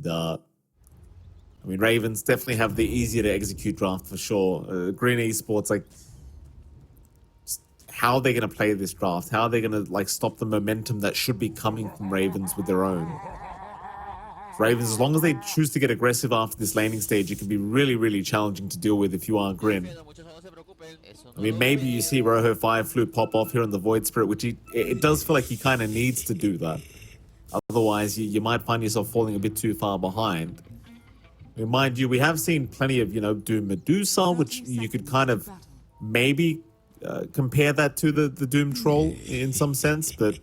I mean, Ravens definitely have the easier to execute draft for sure. GRIN Esports, like, how are they going to play this draft? How are they going to like stop the momentum that should be coming from Ravens with their own? Ravens, as long as they choose to get aggressive after this laning stage, it can be really, really challenging to deal with if you are GRIN. I mean, maybe you see Rojo Fireflu pop off here on the Void Spirit, which it does feel like he kind of needs to do that. Otherwise, you might find yourself falling a bit too far behind. I mean, mind you, we have seen plenty of, Doom Medusa, which you could kind of maybe compare that to the Doom Troll in some sense, but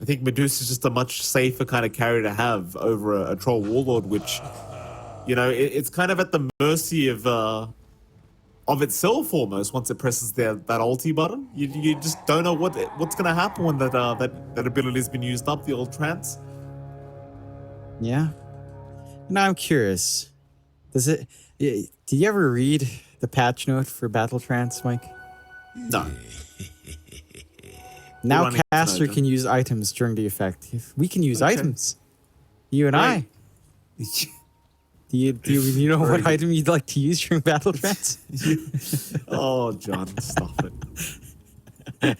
I think Medusa is just a much safer kind of carry to have over a Troll Warlord, which, it's kind of at the mercy of itself almost once it presses that ulti button. You just don't know what's going to happen when that ability has been used up, the old trance. Yeah. Now I'm curious. Did you ever read the patch note for Battle Trance, Mike? No. Now caster can use items during the effect. We can use items. You and I. Do you know what item you'd like to use during Battle Trance? Oh, John, stop it.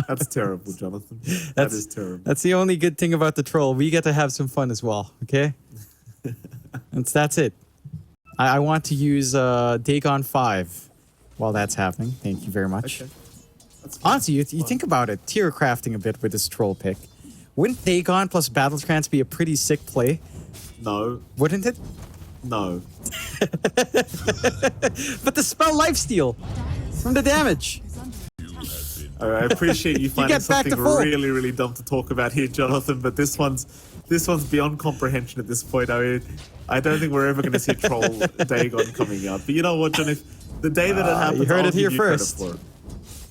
That's terrible, Jonathan. That is terrible. That's the only good thing about the troll. We get to have some fun as well, okay? That's it. I want to use Dagon 5 while that's happening. Thank you very much. Okay. Honestly, you think about it, tier crafting a bit with this troll pick. Wouldn't Dagon plus Battle Trance be a pretty sick play? No. Wouldn't it? No. But the spell lifesteal from the damage. I appreciate you finding something really, really dumb to talk about here, Jonathan, but this one's beyond comprehension at this point. I mean, I don't think we're ever going to see Troll Dagon coming out. But you know what, John? If the day that it happens, you heard it here first.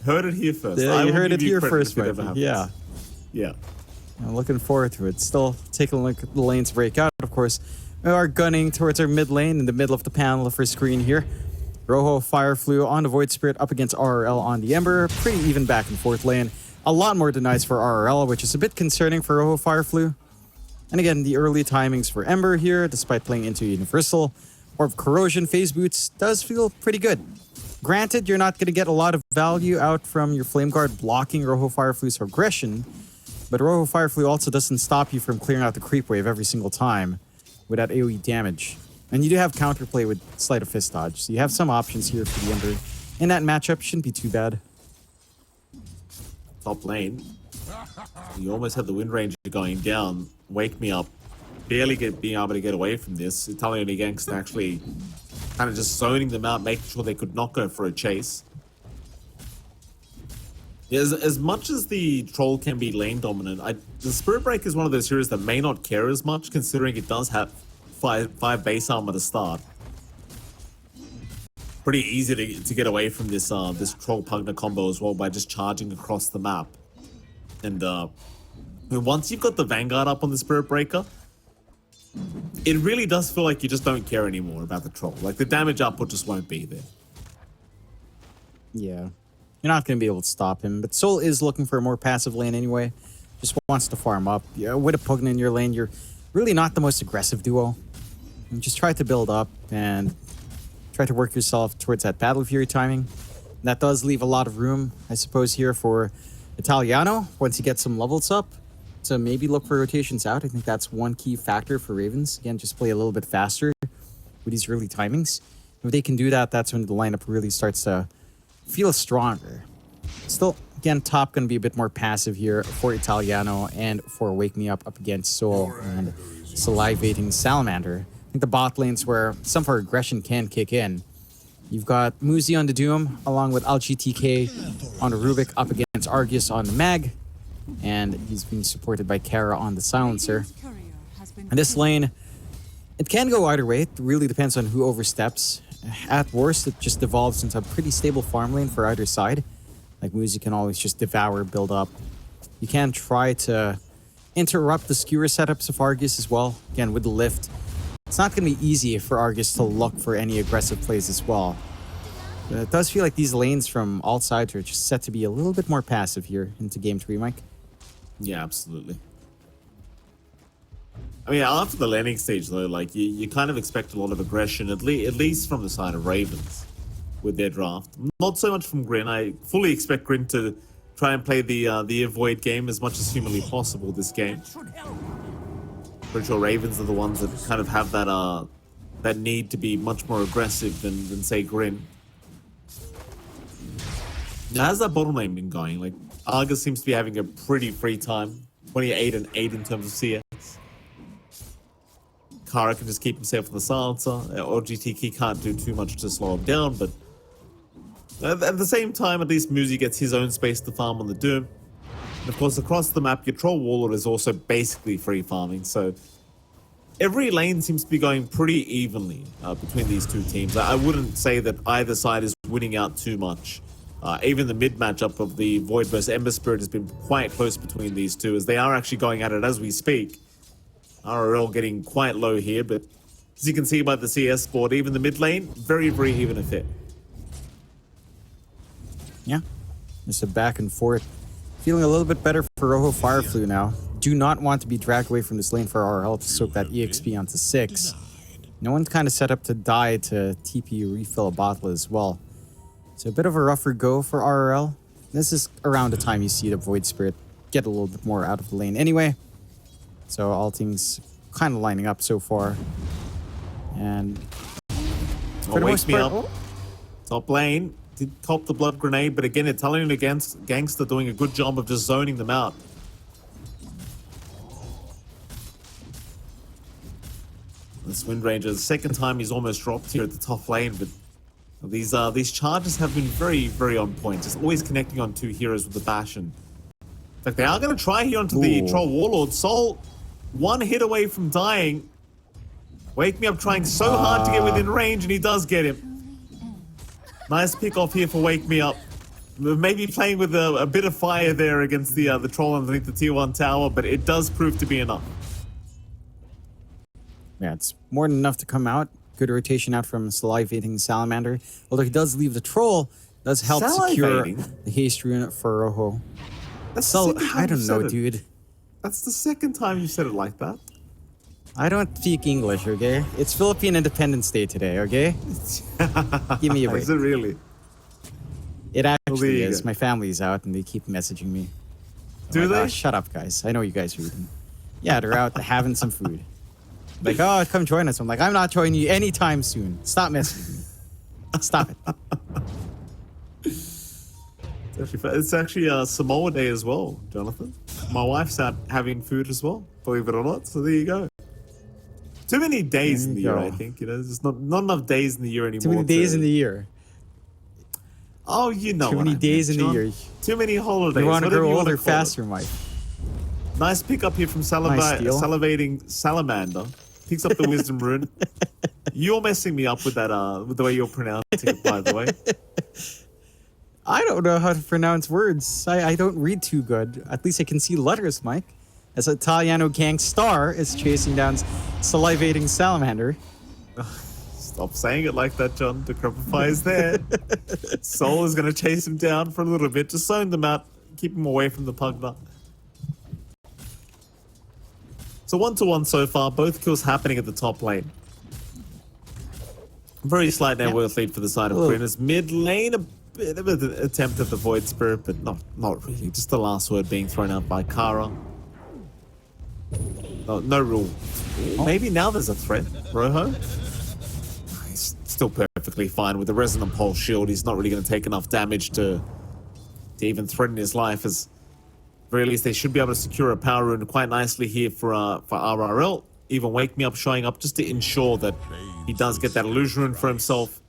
Heard it here first. Yeah, you heard it here first, Mike. Yeah. I'm looking forward to it. Still taking a look at the lanes break out, of course. We are gunning towards our mid lane in the middle of the panel for screen here. Rojo Fireflu on the Void Spirit up against RRL on the Ember. Pretty even back and forth lane. A lot more denies for RRL, which is a bit concerning for Rojo Fireflu. And again, the early timings for Ember here, despite playing into Universal. Orb Corrosion Phase Boots does feel pretty good. Granted, you're not going to get a lot of value out from your Flame Guard blocking Rojo Fireflu's aggression, but Rojo Fireflu also doesn't stop you from clearing out the creep wave every single time with that AoE damage. And you do have counterplay with Sleight of Fist dodge, so you have some options here for the Ember. In that matchup, shouldn't be too bad. Top lane. You almost have the wind ranger going down. Wake Me Up. Barely being able to get away from this. Italian Gangster actually kind of just zoning them out, making sure they could not go for a chase. Yeah, as much as the Troll can be lane dominant, the Spirit Break is one of those heroes that may not care as much, considering it does have five base armor to start. Pretty easy to get away from this this Troll Pugna combo as well by just charging across the map. And once you've got the Vanguard up on the Spirit Breaker, it really does feel like you just don't care anymore about the Troll. Like, the damage output just won't be there. Yeah. You're not going to be able to stop him. But Soul is looking for a more passive lane anyway. Just wants to farm up. Yeah, with a Pugna in your lane, you're really not the most aggressive duo. And just try to build up and try to work yourself towards that Battle Fury timing. That does leave a lot of room, I suppose, here for Italiano once he gets some levels up. So maybe look for rotations out. I think that's one key factor for Ravens. Again, just play a little bit faster with these early timings. If they can do that, that's when the lineup really starts to feel stronger. Still, again, top going to be a bit more passive here for Italiano and for Wake Me Up against Soul and Salivating Salamander. I think the bot lanes where some of our aggression can kick in. You've got Muzi on the Doom along with LGTK on the Rubik up against Argus on the Mag. And he's being supported by Kara on the Silencer. And this lane, it can go either way. It really depends on who oversteps. At worst, it just devolves into a pretty stable farm lane for either side. Like Muzi can always just devour, build up. You can try to interrupt the skewer setups of Argus as well. Again, with the lift, it's not going to be easy for Argus to look for any aggressive plays as well. But it does feel like these lanes from all sides are just set to be a little bit more passive here into Game 3, Mike. Yeah, absolutely. I mean, after the landing stage, though, like, you kind of expect a lot of aggression, at least from the side of Ravens with their draft. Not so much from GRIN. I fully expect GRIN to try and play the avoid game as much as humanly possible this game. Pretty sure Ravens are the ones that kind of have that need to be much more aggressive than say, GRIN. Now, how's that bottom lane been going? Like, Argus seems to be having a pretty free time. 28 and 8 in terms of CS. Kara can just keep himself in the silencer. OGTK can't do too much to slow him down, but at the same time, at least Muzi gets his own space to farm on the Doom. And of course, across the map, your Troll Warlord is also basically free farming, so every lane seems to be going pretty evenly between these two teams. I wouldn't say that either side is winning out too much. Even the mid matchup of the Void versus Ember Spirit has been quite close between these two, as they are actually going at it as we speak. RRL getting quite low here, but as you can see by the CS board, even the mid lane, very, very even a fit. Yeah, just a back and forth. Feeling a little bit better for Rojo Fireflu now. Do not want to be dragged away from this lane for RRL to soak that EXP onto 6. No one's kind of set up to die to TP refill a bottle as well. So a bit of a rougher go for RRL. This is around the time you see the Void Spirit get a little bit more out of the lane anyway. So all things kind of lining up so far. And for the most part, top lane did cop the blood grenade, but again, Italian against Gangster doing a good job of just zoning them out. This Wind Ranger, the second time he's almost dropped here at the top lane, but these charges have been very, very on point. Just always connecting on two heroes with the Bastion. In fact, they are going to try here onto the Troll Warlord. Soul, one hit away from dying. Wake Me Up trying so hard to get within range, and he does get him. Nice pick off here for Wake Me Up. Maybe playing with a bit of fire there against the troll underneath the tier 1 tower, but it does prove to be enough. Yeah, it's more than enough to come out. Good rotation out from Salivating Salamander. Although he does leave the troll, does help secure the haste rune for Rojo. I don't know, dude. That's the second time you said it like that. I don't speak English, okay? It's Philippine Independence Day today, okay? Give me a break. Is it really? It actually is. My family's out and they keep messaging me. Do they? Shut up, guys. I know you guys are eating. Yeah, they're out having some food. Like, oh, come join us. I'm like, I'm not joining you anytime soon. Stop messaging me. Stop it. It's actually Samoa Day as well, Jonathan. My wife's out having food as well, believe it or not. So there you go. Too many days in the year, I think. You know, there's not enough days in the year anymore. Too many days in the year. Oh, you know. Too many days in the year. Too many holidays. You want to grow older faster, Mike. Nice pick up here from Salivating Salamander. Picks up the Wisdom Rune. You're messing me up with that, with the way you're pronouncing it, by the way. I don't know how to pronounce words. I don't read too good. At least I can see letters, Mike. As Italiano Gang Star is chasing down Salivating Salamander. Stop saying it like that, John. Decrepify is there. Soul is going to chase him down for a little bit. Just zone them out. Keep him away from the Pugna. So 1-1 so far. Both kills happening at the top lane. Very slight net worth lead for the side of GRIN. As mid lane, a bit of an attempt at the Void Spirit, but not really. Just the last word being thrown out by Kara. No rule. Maybe now there's a threat. Rojo? He's still perfectly fine with the Resonant Pulse shield. He's not really going to take enough damage to even threaten his life. As very least, they should be able to secure a power rune quite nicely here for RRL. Even Wake Me Up showing up just to ensure that he does get that illusion rune for himself.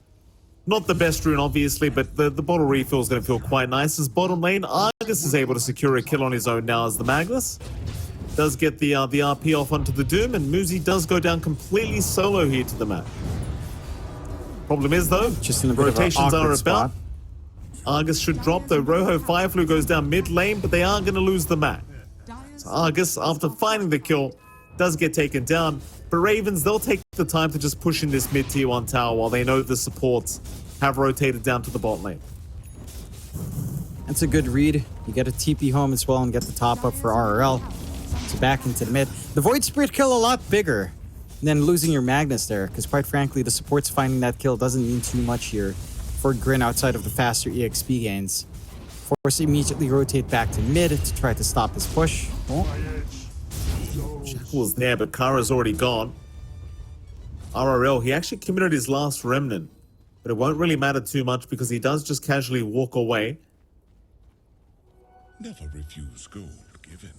Not the best rune, obviously, but the bottle refill is going to feel quite nice. As bottom lane, Argus is able to secure a kill on his own now as the Magnus. Does get the RP off onto the Doom, and Muzi does go down completely solo here to the map. Problem is, though, just in the rotations are about. Argus should drop, though. Rojo Fireflu goes down mid lane, but they are going to lose the map. So Argus, after finding the kill, does get taken down. But Ravens, they'll take the time to just push in this mid tier 1 tower while they know the supports have rotated down to the bot lane. That's a good read. You get a TP home as well and get the top up for RRL. So back into the mid. The Void Spirit kill a lot bigger than losing your Magnus there, because quite frankly, the supports finding that kill doesn't mean too much here for GRIN outside of the faster EXP gains. Force immediately rotate back to mid to try to stop this push. Oh. Jackal's there, but Kara's already gone. RRL, he actually committed his last remnant, but it won't really matter too much because he does just casually walk away. Never refuse gold given.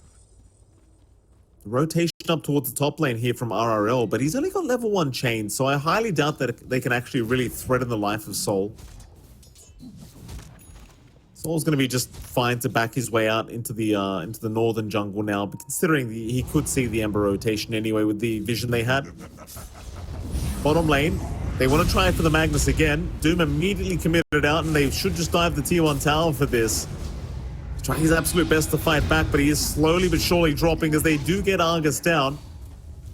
Rotation up towards the top lane here from RRL, but he's only got level 1 chain, so I highly doubt that they can actually really threaten the life of Soul. Soul's going to be just fine to back his way out into the northern jungle now, but considering he could see the Ember rotation anyway with the vision they had. Bottom lane, they want to try for the Magnus again. Doom immediately committed out, and they should just dive the tier 1 tower for this. Trying his absolute best to fight back, but he is slowly but surely dropping as they do get Argus down.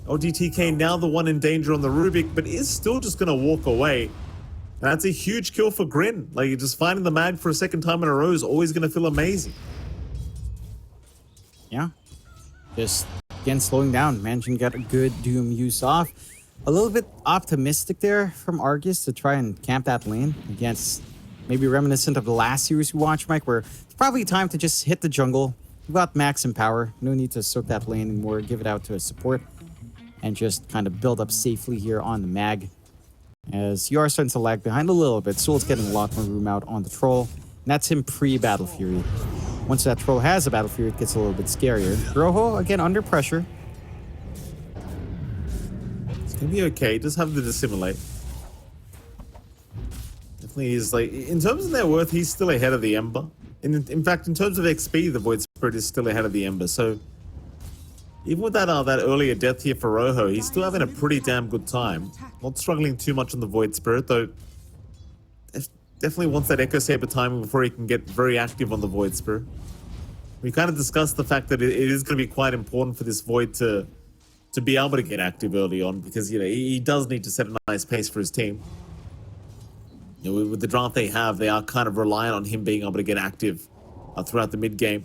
OGTK now the one in danger on the Rubik, but is still just going to walk away. And that's a huge kill for GRIN. Like, just finding the mag for a second time in a row is always going to feel amazing. Yeah. Just, again, slowing down. Managing to get a good Doom use off. A little bit optimistic there from Argus to try and camp that lane against maybe reminiscent of the last series we watched, Mike, where it's probably time to just hit the jungle. You've got max and power. No need to soak that lane anymore. Give it out to a support and just kind of build up safely here on the mag. As you are starting to lag behind a little bit, Soul's getting a lot more room out on the Troll. And that's him pre-Battle Fury. Once that Troll has a Battle Fury, it gets a little bit scarier. Rojo, again, under pressure. It's going to be okay. Just have to dissimulate. Definitely is, like, in terms of their worth, he's still ahead of the Ember. In fact, in terms of XP, the Void Spirit is still ahead of the Ember. So even with that earlier death here for Rojo, he's still having a pretty damn good time. Not struggling too much on the Void Spirit, though. Definitely wants that Echo Saber timing before he can get very active on the Void Spirit. We kind of discussed the fact that it is going to be quite important for this Void to be able to get active early on, because, you know, he does need to set a nice pace for his team. You know, with the draft they have, they are kind of reliant on him being able to get active throughout the mid game.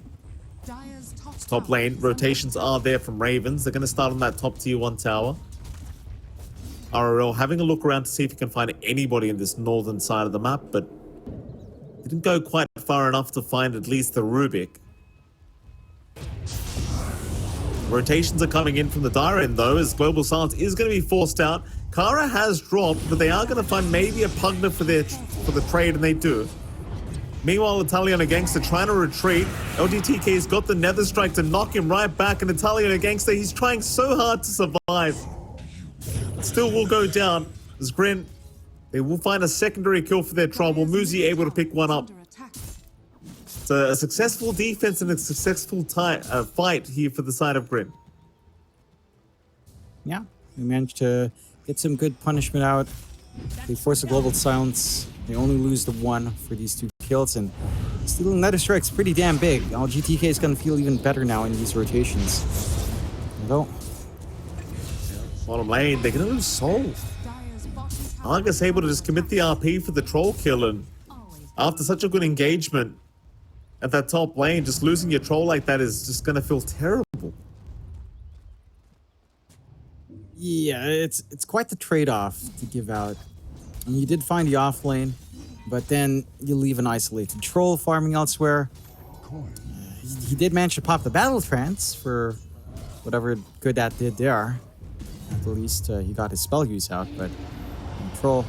Top lane rotations are there from Ravens. They're going to start on that top tier 1 tower. RRL having a look around to see if he can find anybody in this northern side of the map, but didn't go quite far enough to find at least the Rubik. Rotations are coming in from the dire end, though, as Global Silence is going to be forced out. Kara has dropped, but they are going to find maybe a Pugna for the trade, and they do. Meanwhile, Italiano Gangster trying to retreat. LGTK's got the Nether Strike to knock him right back, and Italiano Gangster, he's trying so hard to survive. Still will go down. As GRIN, they will find a secondary kill for their trouble. Muzi able to pick one up. It's a successful defense and a successful fight here for the side of GRIN. Yeah, we managed to get some good punishment out. They force a Global Silence. They only lose the 1 for these 2 kills, and stealing Nether Strike's pretty damn big. LGTK is going to feel even better now in these rotations. Although, bottom lane, they're going to lose Soul. Argus able to just commit the RP for the Troll kill, and after such a good engagement at that top lane, just losing your Troll like that is just going to feel terrible. yeah, it's quite the trade-off to give out. And you did find the off lane, but then you leave an isolated Troll farming elsewhere. He did manage to pop the Battle Trance for whatever good that did there. At the least, he got his spell use out, but Troll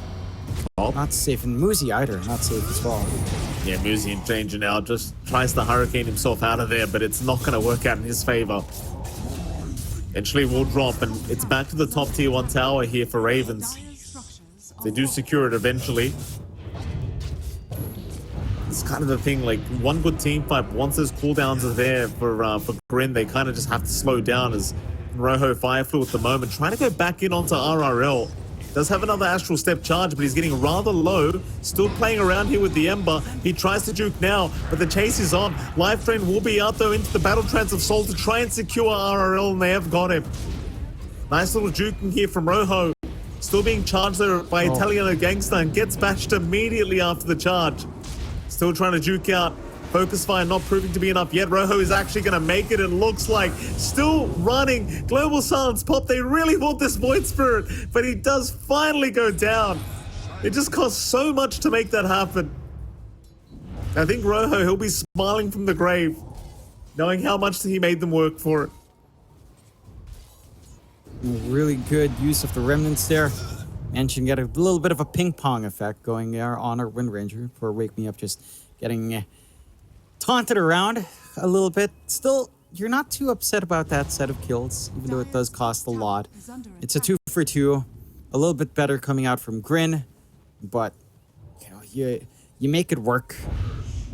not safe. And Muzi either, not safe as well. Yeah, Muzi in danger now, just tries to hurricane himself out of there, but it's not going to work out in his favor. Eventually will drop, and it's back to the top tier 1 tower here for Ravens. They do secure it eventually. It's kind of the thing, like, one good team fight, once those cooldowns are there for GRIN, they kind of just have to slow down, as Rojo Fireflu at the moment, trying to go back in onto RRL. Does have another Astral Step charge, but he's getting rather low. Still playing around here with the Ember. He tries to juke now, but the chase is on. Life Drain will be out, though, into the Battle Trance of Soul to try and secure RRL, and they have got him. Nice little juking here from Rojo. Still being charged there by Italiano Gangster, and gets bashed immediately after the charge. Still trying to juke out. Focus Fire not proving to be enough yet. Rojo is actually going to make it, it looks like. Still running. Global Silence Pop. They really want this Void Spirit, but he does finally go down. It just costs so much to make that happen. I think Rojo, he'll be smiling from the grave, knowing how much he made them work for it. Really good use of the remnants there. And you can get a little bit of a ping pong effect going there on our Wind Ranger for Wake Me Up, just getting taunted around a little bit. Still, you're not too upset about that set of kills, even though it does cost a lot. It's a 2 for 2, a little bit better coming out from GRIN, but you make it work,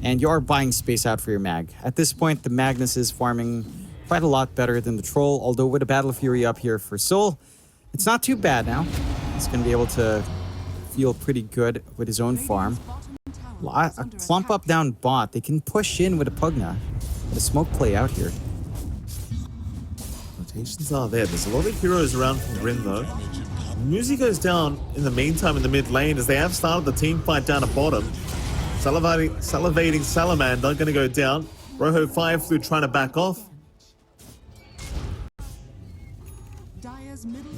and you are buying space out for your mag. At this point, the Magnus is farming quite a lot better than the Troll, although with a Battle Fury up here for Soul, it's not too bad now. He's going to be able to feel pretty good with his own farm. A clump up down bot. They can push in with a Pugna. With a smoke play out here. Rotations are there. There's a lot of heroes around from GRIN though. Muzi goes down in the meantime in the mid lane as they have started the team fight down at bottom. Salivating Salamander going to go down. Rojo Fireflu trying to back off.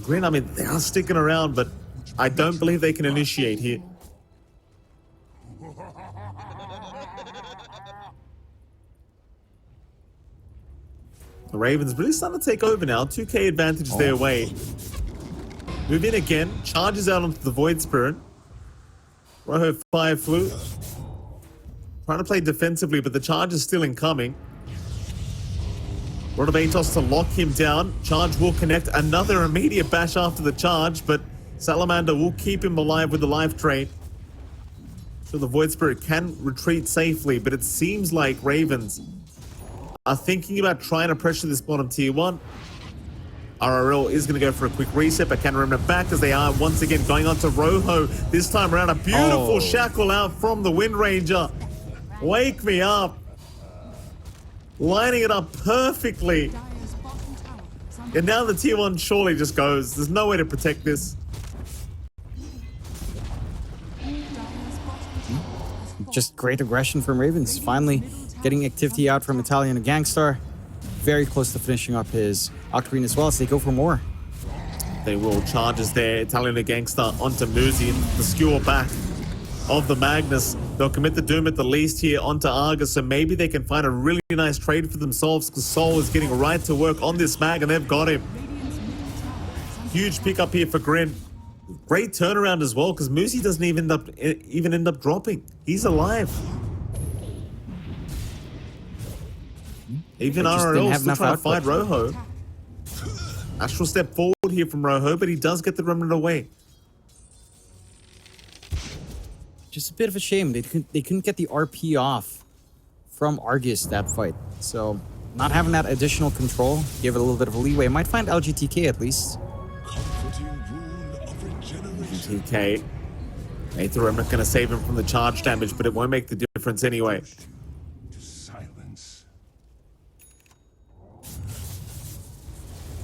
GRIN, I mean, they are sticking around, but I don't believe they can initiate here. The Ravens really starting to take over now. 2k advantage their way. Move in again. Charges out onto the Void Spirit. Rojo Fireflu. Trying to play defensively, but the charge is still incoming. Rod of Atos to lock him down. Charge will connect. Another immediate bash after the charge, but Salamander will keep him alive with the life train. So the Void Spirit can retreat safely, but it seems like Ravens are thinking about trying to pressure this bottom tier 1. RRL is going to go for a quick reset, but can remnant back as they are once again going on to Rojo. This time around, a beautiful shackle out from the Wind Ranger. Wake Me Up. Lining it up perfectly. And now the tier 1 surely just goes. There's no way to protect this. Just great aggression from Ravens. Finally getting activity out from Italian Gangstar. Very close to finishing up his Octarine as well, so they go for more. They will. Charges there. Italian Gangstar onto Muzi. The skewer back of the Magnus. They'll commit the Doom at the least here onto Argus, so maybe they can find a really nice trade for themselves because Soul is getting right to work on this mag and they've got him. Huge pickup here for GRIN. Great turnaround as well because Muzi doesn't even end up dropping. He's alive. Even RRL still trying to fight Rojo. Astral step forward here from Rojo, but he does get the remnant away. Just a bit of a shame. They couldn't get the RP off from Argus that fight. So not having that additional control, give it a little bit of a leeway. Might find LGTK at least. LGTK. Aether Remnant going to save him from the charge damage, but it won't make the difference anyway.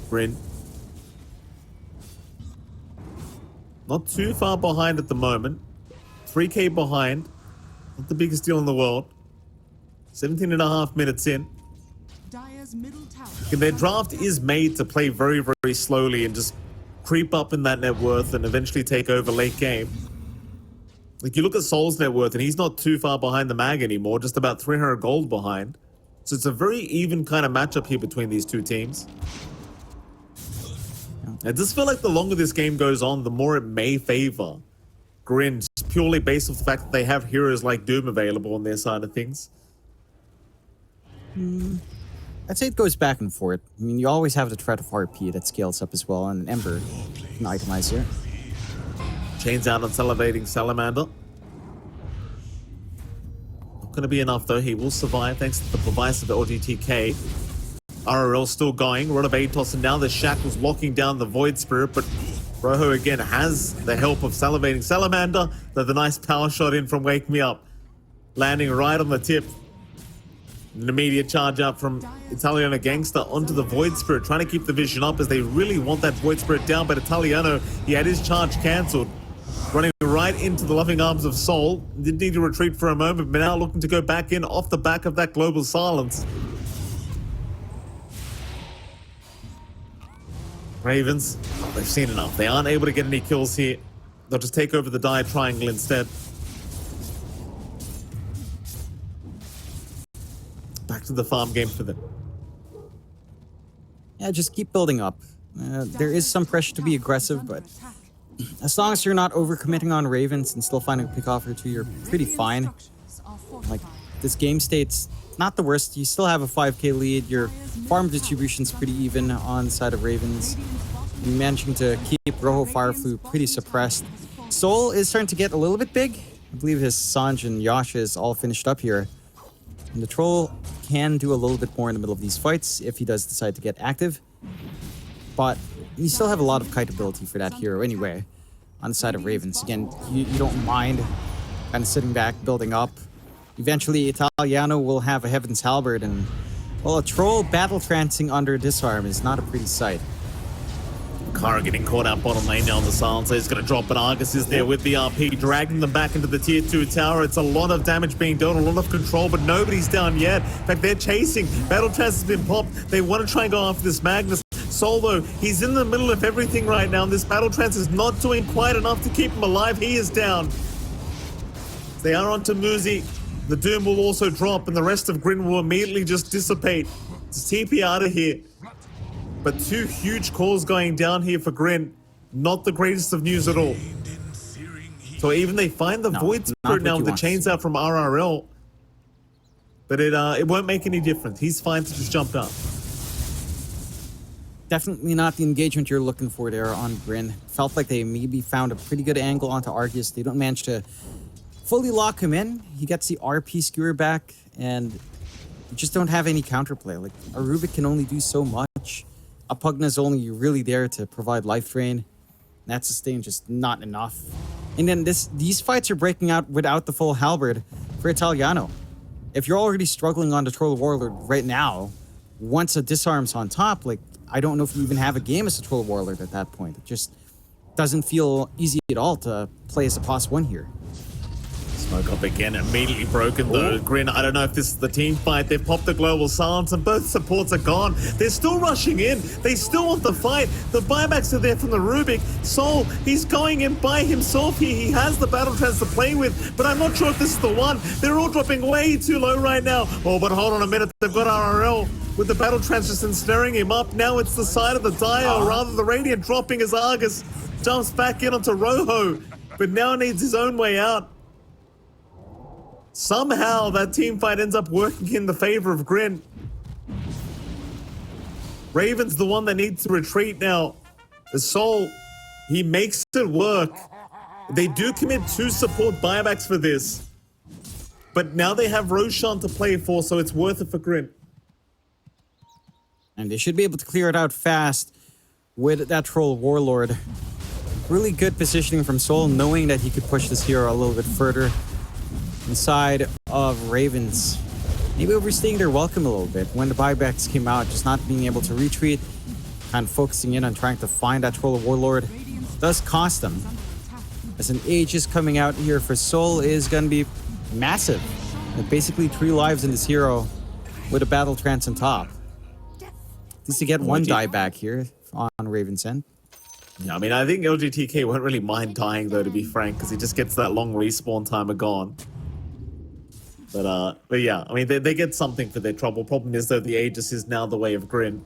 GRIN. Not too far behind at the moment. 3k behind. Not the biggest deal in the world. 17.5 minutes in. Their draft is made to play very, very slowly and just creep up in that net worth and eventually take over late game. Like, you look at Soul's net worth and he's not too far behind the mag anymore, just about 300 gold behind. So it's a very even kind of matchup here between these two teams. I just feel like the longer this game goes on, the more it may favor GRIN, just purely based off the fact that they have heroes like Doom available on their side of things. I'd say it goes back and forth. I mean, you always have the threat of RP that scales up as well, and Ember can itemize here. Chains out on Salivating Salamander. Not going to be enough though. He will survive thanks to the device of the LGTK. RRL still going. Rod of Atos, and now the Shackles locking down the Void Spirit, but Rojo again has the help of Salivating Salamander. The nice power shot in from Wake Me Up. Landing right on the tip. An immediate charge out from Italiano Gangster onto the Void Spirit, trying to keep the vision up as they really want that Void Spirit down, but Italiano, he had his charge cancelled. Running right into the loving arms of Soul. Did need to retreat for a moment, but now looking to go back in off the back of that global silence. Ravens, they've seen enough. They aren't able to get any kills here. They'll just take over the dire triangle instead. Back to the farm game for them. Yeah, just keep building up. There is some pressure to be aggressive, but as long as you're not overcommitting on Ravens and still finding a pick off or two, you're pretty fine. Like, this game state's not the worst. You still have a 5k lead. Your farm distribution's pretty even on the side of Ravens. You're managing to keep Rojo Fireflu pretty suppressed. Soul is starting to get a little bit big. I believe his Sanj and Yasha is all finished up here. And the Troll can do a little bit more in the middle of these fights if he does decide to get active. But you still have a lot of kite ability for that hero anyway on the side of Ravens. Again, you don't mind kind of sitting back, building up. Eventually, Italiano will have a Heaven's Halberd, and, well, a Troll battle trancing under Disarm is not a pretty sight. Kara getting caught out bottom lane now on the silencer. He's going to drop, but Argus is there with the RP, dragging them back into the tier 2 tower. It's a lot of damage being done, a lot of control, but nobody's down yet. In fact, they're chasing. Battle Trance has been popped. They want to try and go after this Magnus. Soul, though, he's in the middle of everything right now, and this Battle Trance is not doing quite enough to keep him alive. He is down. They are onto Muzi. The Doom will also drop, and the rest of GRIN will immediately just dissipate. It's TP out of here. But two huge calls going down here for GRIN. Not the greatest of news at all. So even they find the Void Spirit now with the chains out from RRL. But it won't make any difference. He's fine to just jump up. Definitely not the engagement you're looking for there on GRIN. Felt like they maybe found a pretty good angle onto Argus. They don't manage to fully lock him in. He gets the RP skewer back, and you just don't have any counterplay. Like, Arubic can only do so much. Apugna's only really there to provide life drain. That sustain just not enough. And then these fights are breaking out without the full halberd for Italiano. If you're already struggling on the Troll Warlord right now, once a disarm's on top, like, I don't know if you even have a game as a Troll Warlord at that point. It just doesn't feel easy at all to play as a +1 here. Smoke up again, immediately broken though. GRIN, I don't know if this is the team fight. They've popped the global silence and both supports are gone. They're still rushing in. They still want the fight. The buybacks are there from the Rubik. Soul, he's going in by himself here. He has the battle trance to play with, but I'm not sure if this is the one. They're all dropping way too low right now. Oh, but hold on a minute. They've got RRL with the battle trance just ensnaring him up. Now it's the side of the Dire, or rather the Radiant dropping as Argus jumps back in onto Rojo, but now needs his own way out. Somehow that team fight ends up working in the favor of GRIN. Raven's the one that needs to retreat now. The Soul, he makes it work. They do commit 2 support buybacks for this. But now they have Roshan to play for, so it's worth it for GRIN. And they should be able to clear it out fast with that Troll Warlord. Really good positioning from Soul, knowing that he could push this hero a little bit further inside of Ravens. Maybe overstaying their welcome a little bit when the buybacks came out, just not being able to retreat, kind of focusing in on trying to find that Troll Warlord does cost them. As an Aegis coming out here for Soul is going to be massive. And basically 3 lives in this hero with a battle trance on top. At least to get 1 die back here on Raven's end. Yeah, I mean, I think LGTK won't really mind dying though, to be frank, because he just gets that long respawn timer gone. But yeah, I mean, they get something for their trouble. Problem is, though, the Aegis is now the way of GRIN.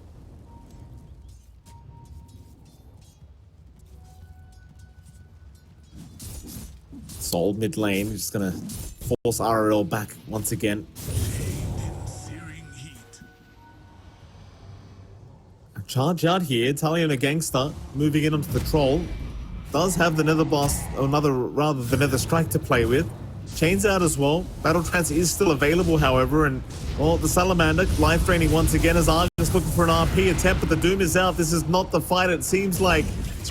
Soul mid lane, just gonna force RRL back once again. Charge out here, Italian a gangster, moving in onto the Troll. Does have the Nether Blast, or the Nether Strike to play with. Chains out as well. Battle Trance is still available, however, and, well, the Salamander life draining once again as Argus looking for an RP attempt, but the Doom is out. This is not the fight it seems like.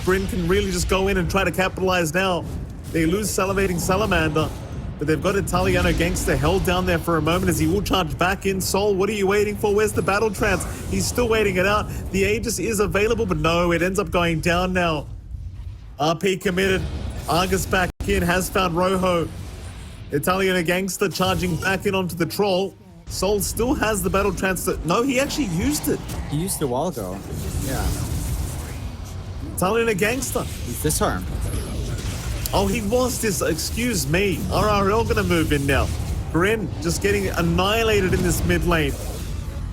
GRIN can really just go in and try to capitalize now. They lose Salivating Salamander, but they've got Italiano Gangster held down there for a moment as he will charge back in. Soul, what are you waiting for? Where's the Battle Trance? He's still waiting it out. The Aegis is available, but no, it ends up going down now. RP committed. Argus back back in, has found Rojo. Italian Gangster charging back in onto the troll. Soul still has the battle transfer. No, he actually used it. He used it a while ago. Yeah. Italian Gangster. He's disarmed. Oh, he was this. Excuse me. RRL gonna move in now. GRIN just getting annihilated in this mid lane.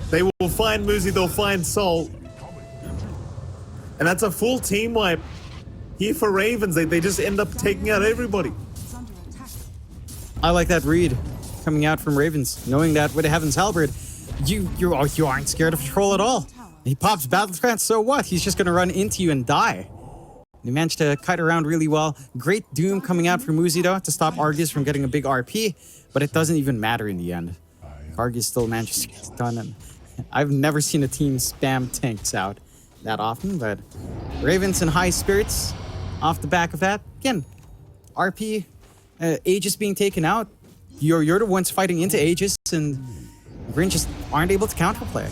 They will find Muzi, they'll find Soul. And that's a full team wipe. Here for Ravens, they just end up taking out everybody. I like that read coming out from Ravens, knowing that with a Heaven's Halberd, you aren't scared of Troll at all. He pops Battle Trance, so what? He's just going to run into you and die. He managed to kite around really well. Great Doom coming out from Muzi, though, to stop Argus from getting a big RP, but it doesn't even matter in the end. Argus still manages to get it done, and I've never seen a team spam tanks out that often, but Ravens in high spirits off the back of that. Again, RP, Aegis being taken out. You're the ones fighting into Aegis, and GRIN just aren't able to counterplay.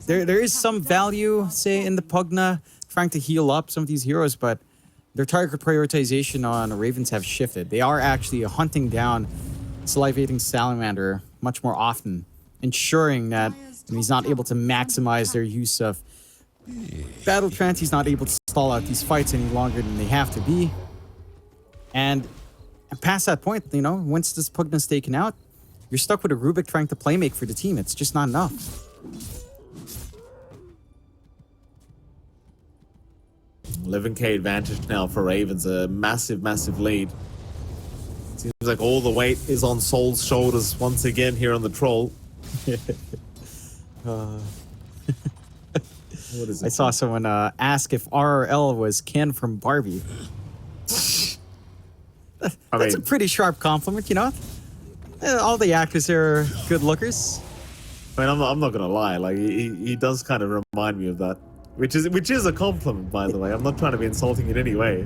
There is some value, say, in the Pugna trying to heal up some of these heroes, but their target prioritization on Ravens have shifted. They are actually hunting down Salivating Salamander much more often, ensuring that he's not able to maximize their use of Battle Trance. He's not able to stall out these fights any longer than they have to be. And past that point, you know, once this Pugna's taken out, you're stuck with a Rubik trying to playmake for the team. It's just not enough. 11k advantage now for Ravens, a massive, massive lead. Seems like all the weight is on Soul's shoulders once again here on the troll. What is it? I saw someone ask if RRL was Ken from Barbie. That's a pretty sharp compliment, you know? All the actors are good lookers. I mean, I'm not gonna lie, like he does kind of remind me of that. Which is a compliment, by the way. I'm not trying to be insulting in any way.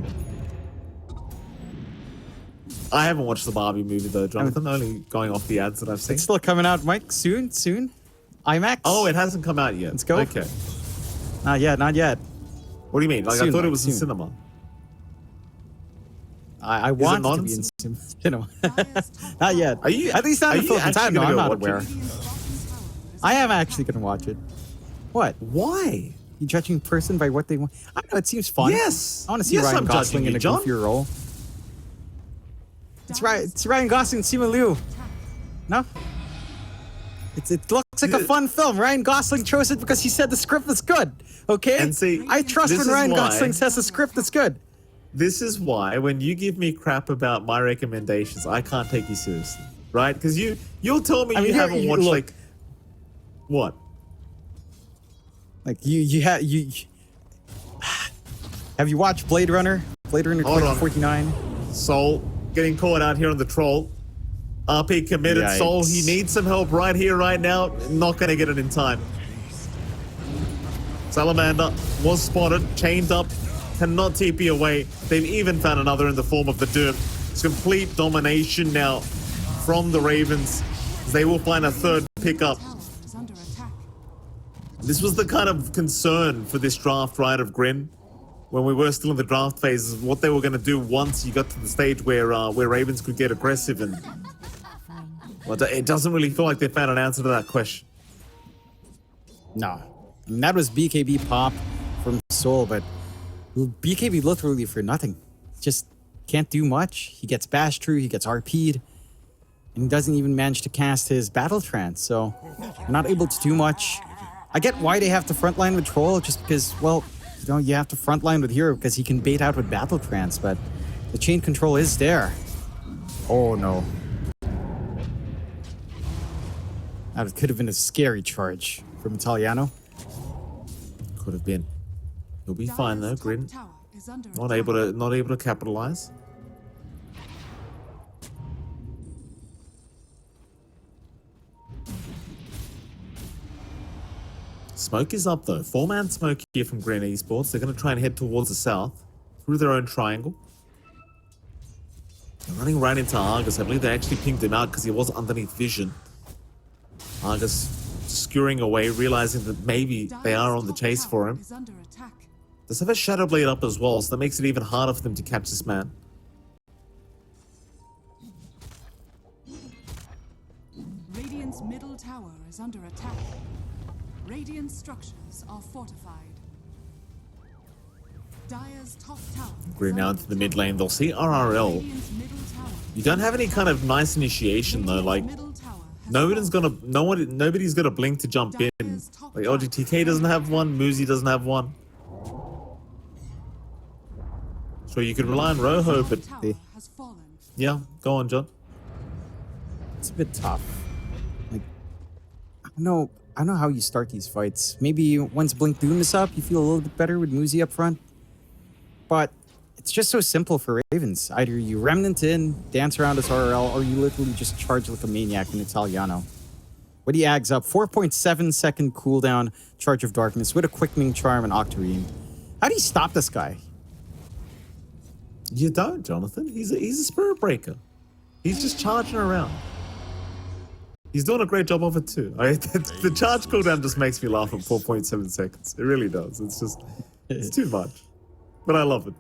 I haven't watched the Barbie movie though, Jonathan. Only going off the ads that I've seen. It's still coming out, Mike. Soon. IMAX. Oh, it hasn't come out yet. Let's go. Okay. Not yet. What do you mean? Like, Soon, I thought it was in soon. cinema. I want it to be in cinema. Not yet. Are you? At least not in the Philippines. actually No, gonna I'm go not watch aware. it? I am actually going to watch it. What? Why? You judging a person by what they want? I don't know. It seems fun. Yes. I want to see Yes, Ryan I'm Gosling judging in you, a John. goofier role. It's Ryan Gosling and Simu Liu. No? It looks like a fun film. Ryan Gosling chose it because he said the script was good. Okay? And see, I trust this when is Ryan why- Gosling says the script is good. This is why when you give me crap about my recommendations, I can't take you seriously, right? Because you'll tell me you haven't watched look, like what? Like you have you watched Blade Runner? Blade Runner Hold on. 2049? Soul getting caught out here on the troll. RP committed. Yikes. Soul, he needs some help right here, right now. Not going to get it in time. Salamander was spotted, chained up, cannot TP away. They've even found another in the form of the Doom. It's complete domination now from the Ravens. They will find a third pickup. This was the kind of concern for this draft, right, of GRIN, when we were still in the draft phase, is what they were going to do once you got to the stage where Ravens could get aggressive, and well, it doesn't really feel like they found an answer to that question. No. I mean, that was BKB pop from Soul, but BKB literally for nothing. Just can't do much. He gets bashed through, he gets RP'd, and he doesn't even manage to cast his Battle Trance, so they're not able to do much. I get why they have to frontline with Troll, just because, well, you know, you have to frontline with Hero because he can bait out with Battle Trance, but the chain control is there. Oh no. That could have been a scary charge from Italiano. Could have been. He'll be fine though, GRIN. Not able to capitalize. Smoke is up though. 4-man smoke here from GRIN Esports. They're going to try and head towards the south through their own triangle. They're running right into Argus. I believe they actually pinged him out because he was underneath vision. Argus skewering away, realizing that maybe they are on the chase for him. Does have a Shadow Blade up as well, so that makes it even harder for them to catch this man. is under attack. Radiant structures are fortified. Dire's top tower. Grin now into the mid lane. They'll see RRL. Radiant's middle tower. You don't have any kind of nice initiation though. Like Middle tower has nobody's gonna blink to jump in. Like LGTK doesn't have one. Muzi doesn't have one. So you could rely on Rojo, but tower has fallen. yeah, go on, John. It's a bit tough. Like, I don't know how you start these fights. Maybe once Blink Doom is up, you feel a little bit better with Muzi up front. But it's just so simple for Ravens. Either you remnant in, dance around as RRL, or you literally just charge like a maniac in Italiano. What he ags up, 4.7 second cooldown, Charge of Darkness with a Quickening Charm and Octarine. How do you stop this guy? You don't, Jonathan. He's a spirit breaker. He's just charging around. He's doing a great job of it too. The charge cooldown just makes me laugh at 4.7 seconds. It really does. It's too much. But I love it.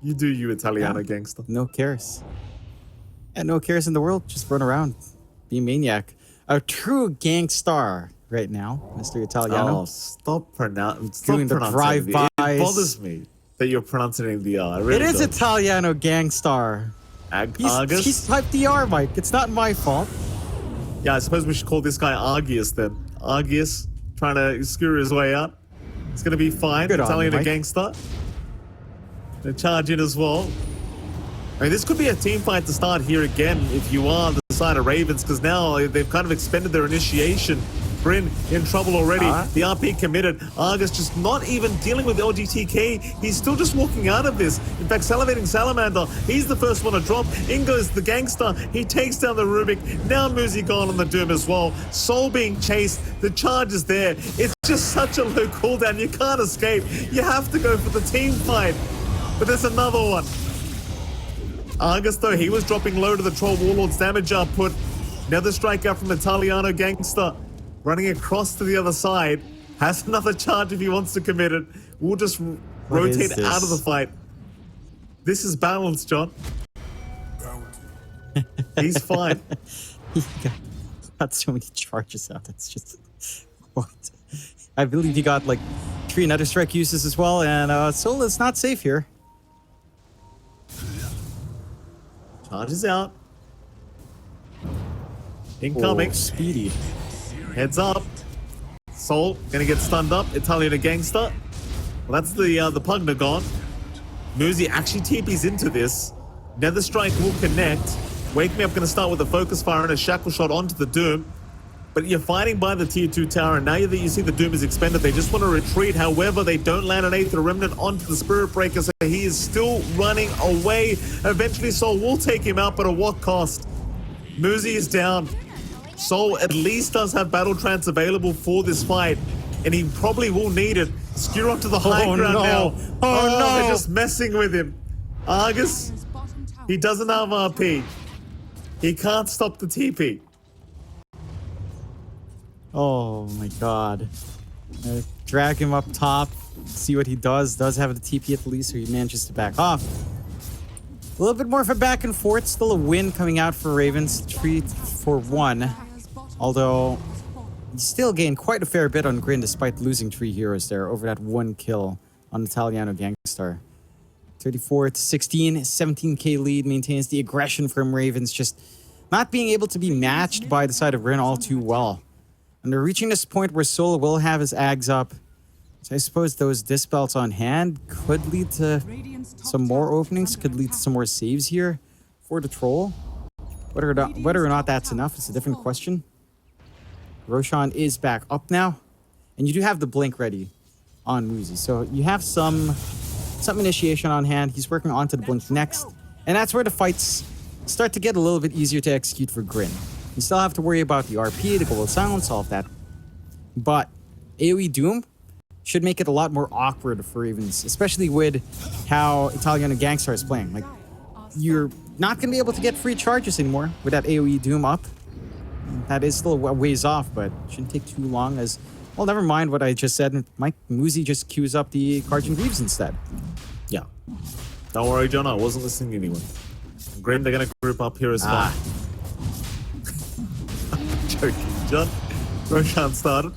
You do you, Italiano gangster. No cares. And no cares in the world. Just run around. Be a maniac. A true gangstar right now, Mr. Italiano. Oh, stop Doing pronouncing the it. drive-bys. It bothers me that you're pronouncing the R. It really It is does. Italiano gangstar. Argus? He's typed the R, Mike. It's not my fault. Yeah, I suppose we should call this guy Argius then. Argius trying to screw his way out. It's going to be fine. Good on Italiano you, Mike. gangster. They charge in as well. I mean, this could be a team fight to start here again if you are the side of Ravens, because now they've kind of expended their initiation. GRIN in trouble already. The RP committed. Argus just not even dealing with LGTK. He's still just walking out of this. In fact, Salivating Salamander, he's the first one to drop. In goes the gangster. He takes down the Rubik. Now Muzi gone on the Doom as well. Soul being chased. The charge is there. It's just such a low cooldown. You can't escape. You have to go for the team fight. But there's another one. Argus, though, he was dropping low to the Troll Warlord's damage output. Another strikeout from Italiano Gangster. Running across to the other side. Has another charge if he wants to commit it. We'll just rotate out of the fight. This is balance, John. He's fine. He got so many charges out. That's just... What? I believe he got like 3 Nether Strike uses as well. And Soul is not safe here. Charges out. Incoming. Oh, speedy. Heads up. Soul gonna get stunned up. Italian gangster. Well, that's the Pugna gone. Muzi actually TP's into this. Nether Strike will connect. Wake Me Up gonna start with a focus fire and a shackle shot onto the Doom. But you're fighting by the tier 2 tower, and now that you see the Doom is expended, they just want to retreat. However, they don't land an 8th Remnant onto the Spirit Breaker, so he is still running away. Eventually, Soul will take him out, but at what cost? Muzi is down. Soul at least does have Battle Trance available for this fight, and he probably will need it. Skewer up to the high ground now. Oh, no. They're just messing with him. Argus, Dire's bottom tower he doesn't have RP. He can't stop the TP. Oh my god. Drag him up top. See what he does. Does have the TP at least, so he manages to back off. A little bit more of a back and forth. Still a win coming out for Ravens. 3-for-1. Dire's bottom Although tower has fallen. he still gained quite a fair bit on GRIN despite losing 3 heroes there over that 1 kill on Italiano Gangstar. 34 to 16, 17k lead, maintains the aggression from Ravens, just not being able to be matched by the side of GRIN all too well. And they're reaching this point where Soul will have his Ags up. So I suppose those Dispels on hand could lead to Radiant's top some more tower is openings, under could lead to attack. some more saves here for the Troll. Whether or not that's enough is a different question. Roshan is back up now. And you do have the Blink ready on Muzi. So you have some initiation on hand. He's working onto the Blink next. And that's where the fights start to get a little bit easier to execute for GRIN. You still have to worry about the RP, the global silence, all of that. But AoE Doom should make it a lot more awkward for Ravens, especially with how Italiano Gangstar is playing. Like, you're not going to be able to get free charges anymore with that AoE Doom up. That is still a ways off, but shouldn't take too long as... Well, never mind what I just said. Mike Muzi just queues up the Guardian Greaves instead. Yeah. Don't worry, John. I wasn't listening anyway. GRIN, they're going to group up here as well. Joking. John. Roshan started.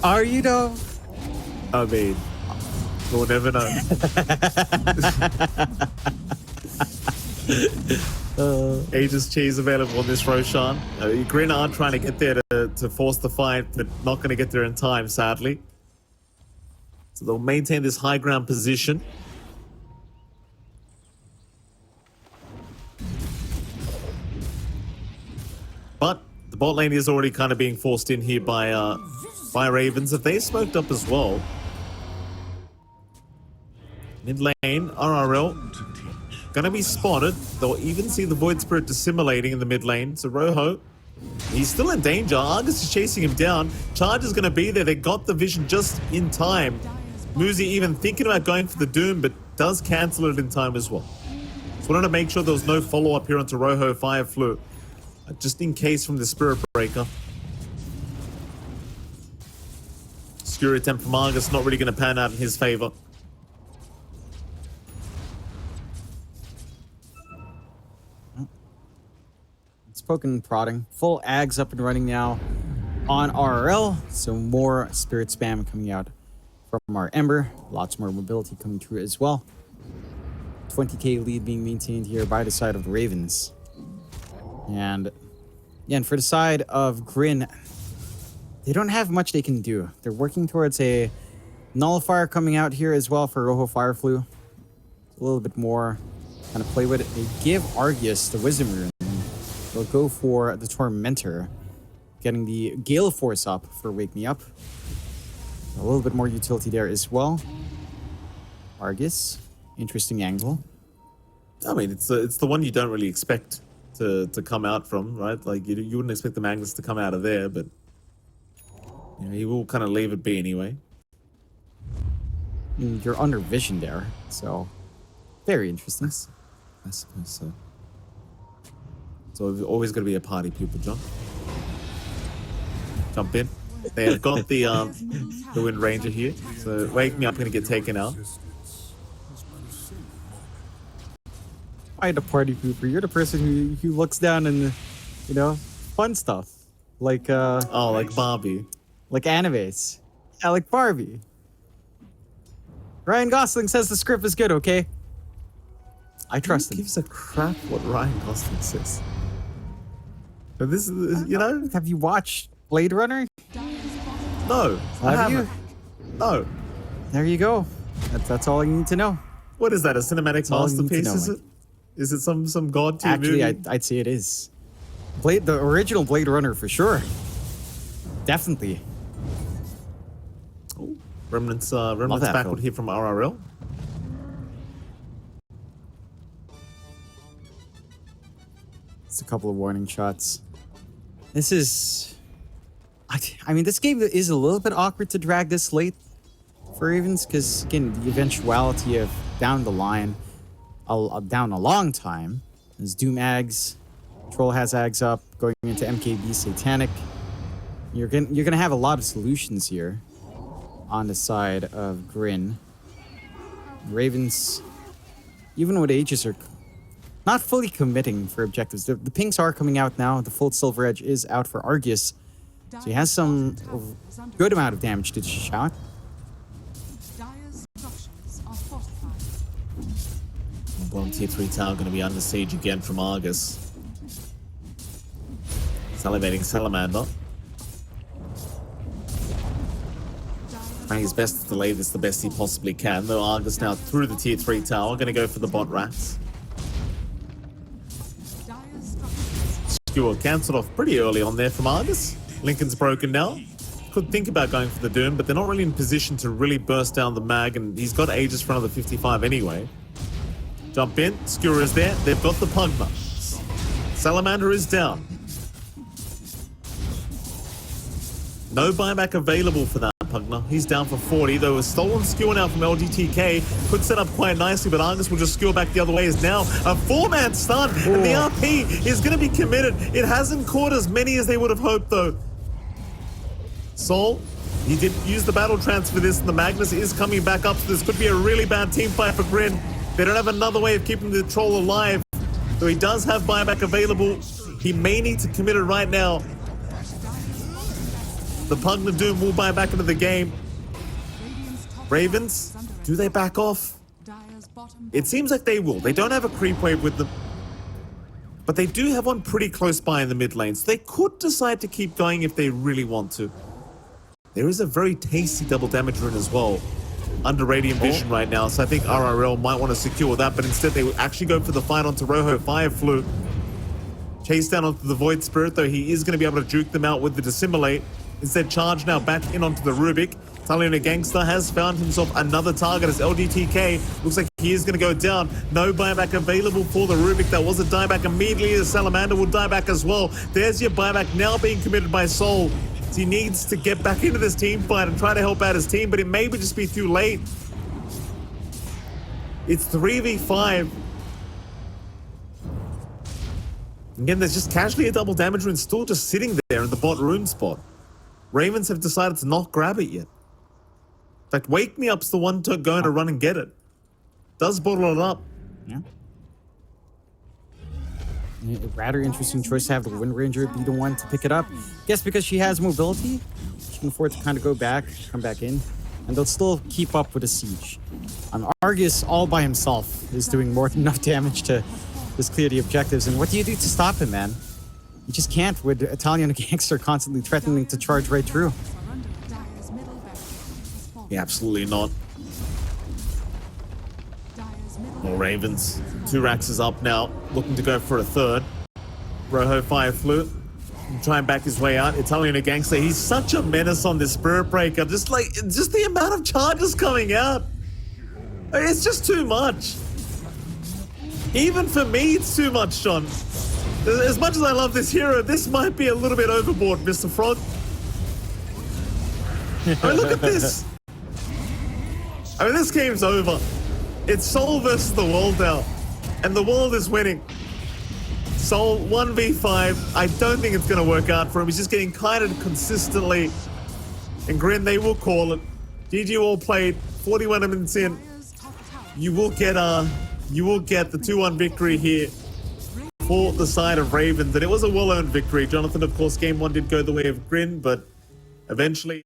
Are you though? I mean, we'll never know. Aegis cheese available on this Roshan. GRIN are trying to get there to force the fight, but not going to get there in time, sadly. So they'll maintain this high ground position. But the bot lane is already kind of being forced in here by Ravens. If they smoked up as well. Mid lane, RRL gonna be spotted. They'll even see the Void Spirit assimilating in the mid lane. So Rojo, he's still in danger. Argus is chasing him down. Charge is gonna be there. They got the vision just in time. Muzi even thinking about going for the Doom, but does cancel it in time as well. So wanted to make sure there was no follow-up here onto Rojo Fire Flu. Just in case from the Spirit Breaker. Skewer attempt from Argus, not really gonna pan out in his favor. Spoken prodding. Full Ags up and running now on RRL. So more Spirit spam coming out from our Ember. Lots more mobility coming through as well. 20k lead being maintained here by the side of the Ravens. And yeah, and for the side of GRIN, they don't have much they can do. They're working towards a Nullifier coming out here as well for Rojo Fireflu. A little bit more kind of play with it. They give Argus the Wisdom Rune. They'll go for the Tormentor, getting the Gale Force up for Wake Me Up. A little bit more utility there as well. Argus, interesting angle. I mean, it's the one you don't really expect to come out from, right? Like you wouldn't expect the Magnus to come out of there, but you know, he will kind of leave it be anyway. You're under vision there, so very interesting. I suppose so. So always going to be a party pupil, John. Jump in. They have got the Wind Ranger here, so Wake Me Up going to get taken out. Why the party pooper? You're the person who looks down and, you know, fun stuff like oh, like Barbie, like animes. Yeah, like Barbie. Ryan Gosling says the script is good. Okay, I trust him. Who gives a crap what Ryan Gosling says? But this is, you know, Have you watched Blade Runner? no, I Have you? haven't. No. There you go. That's all you need to know. What is that? A cinematic all you need to masterpiece? know, Is Mike. it? Is it some god tier Actually, movie? I'd say it is. The original Blade Runner for sure. Definitely. Oh, Remnants that backward film. here from RRL. It's a couple of warning shots. This is... I mean, this game is a little bit awkward to drag this late for Ravens, because, again, the eventuality of down the line, down a long time, is Doom Ags, Troll has Ags up, going into MKB Satanic. You're gonna have a lot of solutions here on the side of GRIN. Ravens, even with Aegis, are not fully committing for objectives. The pinks are coming out now. The full Silver Edge is out for Argus. So he has some good amount of damage to dish out. Dire's structures are fortified. Bottom tier 3 tower going to be under siege again from Argus. Salivating Salamander. Trying his best to delay this the best he possibly can. Though Argus now through the tier 3 tower. Going to go for the bot rats. Dire's structures Skewer cancelled off pretty early on there from Argus. Lincoln's broken now. Could think about going for the Doom, but they're not really in position to really burst down the mag, and he's got Aegis for another 55 anyway. Jump in. Skewer is there. They've got the Pugma. Salamander is down. No buyback available for that Pugna. He's down for 40, though a stolen skewer now from LGTK could set up quite nicely, but Argus will just skewer back the other way. Is now a 4-man stun, and the RP is going to be committed. It hasn't caught as many as they would have hoped, though. Sol, he did use the battle trance for this, and the Magnus is coming back up, so this could be a really bad team fight for GRIN. They don't have another way of keeping the troll alive, though he does have buyback available. He may need to commit it right now. The Pugna Doom will buy back into the game. Radiant's top Ravens, tower is under do they back off? Dire's bottom It seems like they will. They don't have a creep wave with them. But they do have one pretty close by in the mid lane, so they could decide to keep going if they really want to. There is a very tasty double damage rune as well under Radiant Vision right now, so I think RRL might want to secure that, but instead they will actually go for the fight onto Rojo Fire Flu. Chase down onto the Void Spirit, though he is going to be able to juke them out with the Dissimulate. Instead, charge now back in onto the Rubik. Italian Gangster has found himself another target as LDTK. Looks like he is going to go down. No buyback available for the Rubik. That was a dieback immediately. The Salamander will die back as well. There's your buyback now being committed by Soul. He needs to get back into this team fight and try to help out his team, but it may just be too late. It's 3v5. Again, there's just casually a double damage rune still just sitting there in the bot rune spot. Ravens have decided to not grab it yet. In fact, Wake Me Up's the one to go to run and get it. Does bottle it up. Yeah. A rather interesting choice to have the Wind Ranger be the one to pick it up. Guess because she has mobility, she can afford to kind of go back, come back in, and they'll still keep up with the siege. Argus all by himself is doing more than enough damage to just clear the objectives. And what do you do to stop him, man? You just can't with Italian Gangster constantly threatening to charge right through. surrender. Dire's middle barracks has fallen. Yeah, absolutely not. Dire's middle More Ravens. 2 racks is up now, looking to go for a third. Rojo Fire Flute. Try and back his way out. Italian Gangster, he's such a menace on this Spirit Breaker. Just the amount of charges coming out. I mean, it's just too much. Even for me, it's too much, Sean. As much as I love this hero, this might be a little bit overboard, Mr. Frog. I mean, look at this. I mean, this game's over. It's Soul versus the world now. And the world is winning. Soul 1v5. I don't think it's going to work out for him. He's just getting kited consistently. And GRIN, they will call it. GG all played. 41 minutes in. Dire's top tower You will get the 2-1 victory here for the side of Ravens. And it was a well-earned victory. Jonathan, of course, game 1 did go the way of GRIN, but eventually...